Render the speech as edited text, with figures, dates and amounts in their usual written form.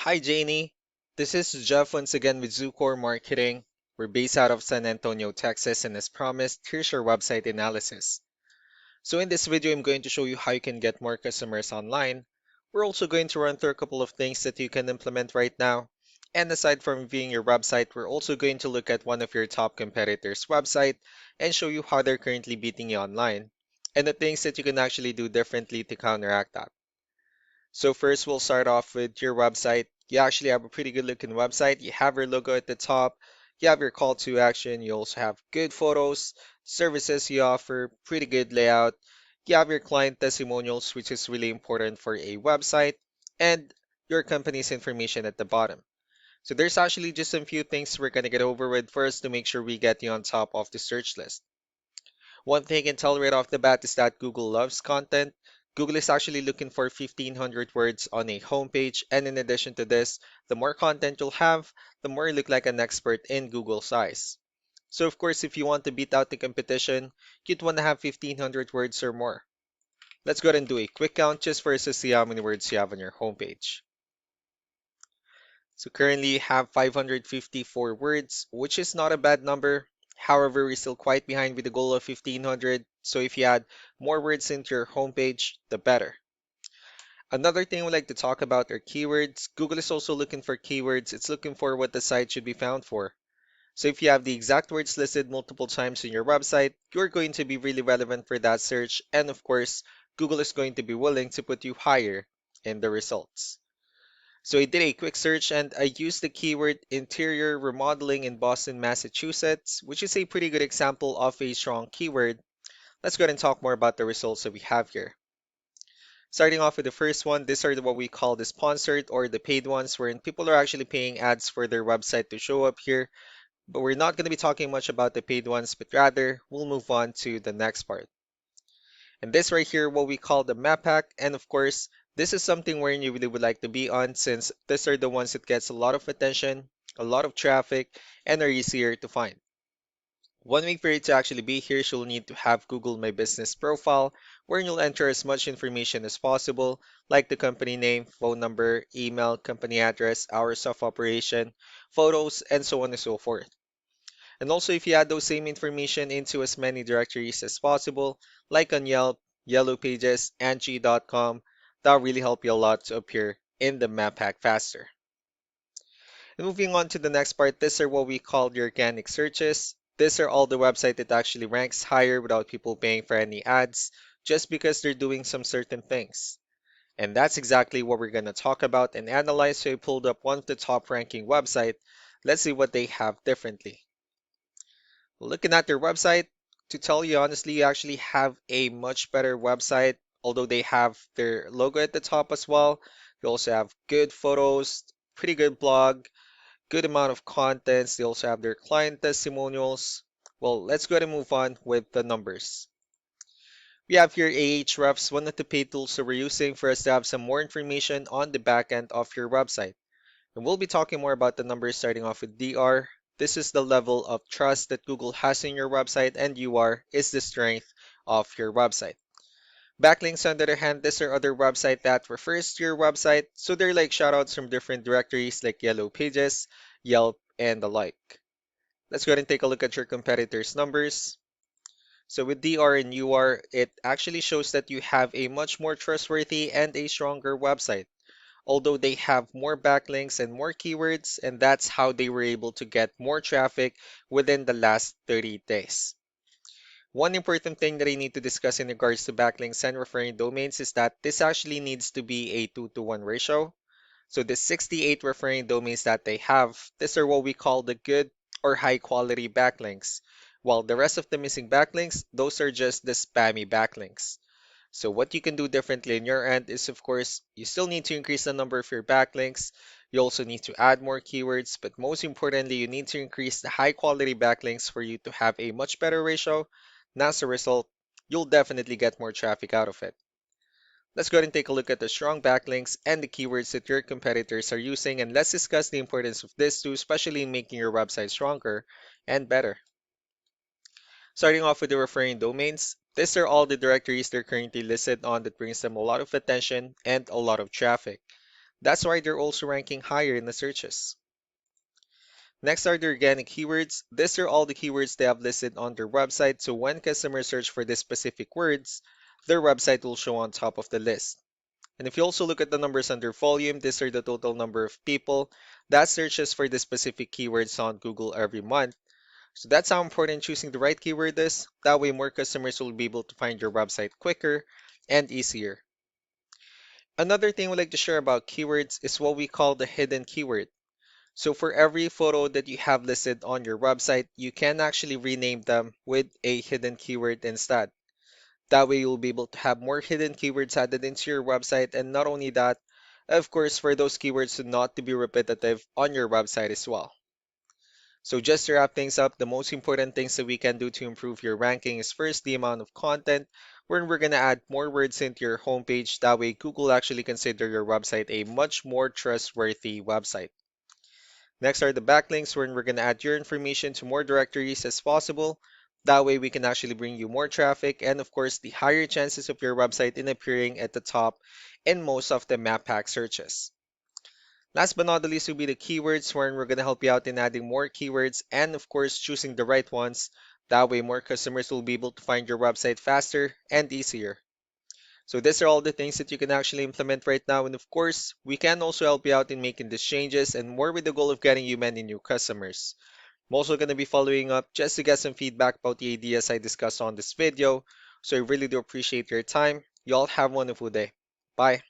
Hi, Janie. This is Jeff once again with Zucore Marketing. We're based out of San Antonio, Texas, and as promised, here's your website analysis. So in this video, I'm going to show you how you can get more customers online. We're also going to run through a couple of things that you can implement right now. And aside from viewing your website, we're also going to look at one of your top competitors' website and show you how they're currently beating you online and the things that you can actually do differently to counteract that. So first, we'll start off with your website. You actually have a pretty good looking website. You have your logo at the top. You have your call to action. You also have good photos, services you offer, pretty good layout. You have your client testimonials, which is really important for a website, and your company's information at the bottom. So there's actually just a few things we're going to get over with first to make sure we get you on top of the search list. One thing I can tell right off the bat is that Google loves content. Google is actually looking for 1,500 words on a homepage, and in addition to this, the more content you'll have, the more you look like an expert in Google's eyes. So of course, if you want to beat out the competition, you'd want to have 1,500 words or more. Let's go ahead and do a quick count just for us to see how many words you have on your homepage. So currently you have 554 words, which is not a bad number. However, we're still quite behind with the goal of 1500. So if you add more words into your homepage, the better. Another thing we like to talk about are keywords. Google is also looking for keywords. It's looking for what the site should be found for. So if you have the exact words listed multiple times in your website, you're going to be really relevant for that search. And of course, Google is going to be willing to put you higher in the results. So I did a quick search and I used the keyword interior remodeling in Boston, Massachusetts, which is a pretty good example of a strong keyword. Let's go ahead and talk more about the results that we have here. Starting off with the first one, these are what we call the sponsored or the paid ones, wherein people are actually paying ads for their website to show up here. But we're not going to be talking much about the paid ones, but rather we'll move on to the next part. And this right here, what we call the map hack. And of course, this is something where you really would like to be on since these are the ones that gets a lot of attention, a lot of traffic, and are easier to find. One way for you to actually be here, you'll need to have Google My Business profile, where you'll enter as much information as possible, like the company name, phone number, email, company address, hours of operation, photos, and so on and so forth. And also, if you add those same information into as many directories as possible, like on Yelp, Yellow Pages, Angie.com, that'll really help you a lot to appear in the map pack faster. And moving on to the next part, these are what we call the organic searches. These are all the website that actually ranks higher without people paying for any ads, just because they're doing some certain things. And that's exactly what we're going to talk about and analyze. So I pulled up one of the top ranking website. Let's see what they have differently. Looking at their website, to tell you honestly, you actually have a much better website, although they have their logo at the top as well. You also have good photos, pretty good blog, good amount of contents. They also have their client testimonials. Well, let's go ahead and move on with the numbers. We have here Ahrefs, one of the paid tools that we're using for us to have some more information on the back end of your website. And we'll be talking more about the numbers starting off with DR. This is the level of trust that Google has in your website, and UR is the strength of your website. Backlinks, on the other hand, these are other website that refers to your website, so they're like shoutouts from different directories like Yellow Pages, Yelp, and the like. Let's go ahead and take a look at your competitors' numbers. So with DR and UR, it actually shows that you have a much more trustworthy and a stronger website, although they have more backlinks and more keywords, and that's how they were able to get more traffic within the last 30 days. One important thing that I need to discuss in regards to backlinks and referring domains is that this actually needs to be a 2-to-1 ratio. So the 68 referring domains that they have, these are what we call the good or high quality backlinks, while the rest of the missing backlinks, those are just the spammy backlinks. So what you can do differently in your end is, of course, you still need to increase the number of your backlinks. You also need to add more keywords, but most importantly, you need to increase the high quality backlinks for you to have a much better ratio. And as a result, you'll definitely get more traffic out of it. Let's go ahead and take a look at the strong backlinks and the keywords that your competitors are using, and let's discuss the importance of this too, especially in making your website stronger and better. Starting off with the referring domains, these are all the directories they're currently listed on that brings them a lot of attention and a lot of traffic. That's why they're also ranking higher in the searches. Next are the organic keywords. These are all the keywords they have listed on their website, so when customers search for these specific words, their website will show on top of the list. And if you also look at the numbers under volume, these are the total number of people that searches for the specific keywords on Google every month. So that's how important choosing the right keyword is. That way more customers will be able to find your website quicker and easier. Another thing we like to share about keywords is what we call the hidden keyword. So for every photo that you have listed on your website, you can actually rename them with a hidden keyword instead. That way you'll be able to have more hidden keywords added into your website, and not only that, of course, for those keywords to not to be repetitive on your website as well. So just to wrap things up, the most important things that we can do to improve your ranking is first the amount of content, where we're going to add more words into your homepage. That way Google actually consider your website a much more trustworthy website. Next are the backlinks, where we're going to add your information to more directories as possible. That way we can actually bring you more traffic and of course the higher chances of your website in appearing at the top in most of the map pack searches. Last but not the least will be the keywords, where we're going to help you out in adding more keywords and of course choosing the right ones. That way more customers will be able to find your website faster and easier. So these are all the things that you can actually implement right now. And of course, we can also help you out in making these changes and more with the goal of getting you many new customers. I'm also going to be following up just to get some feedback about the ideas I discussed on this video. So I really do appreciate your time. You all have a wonderful day. Bye.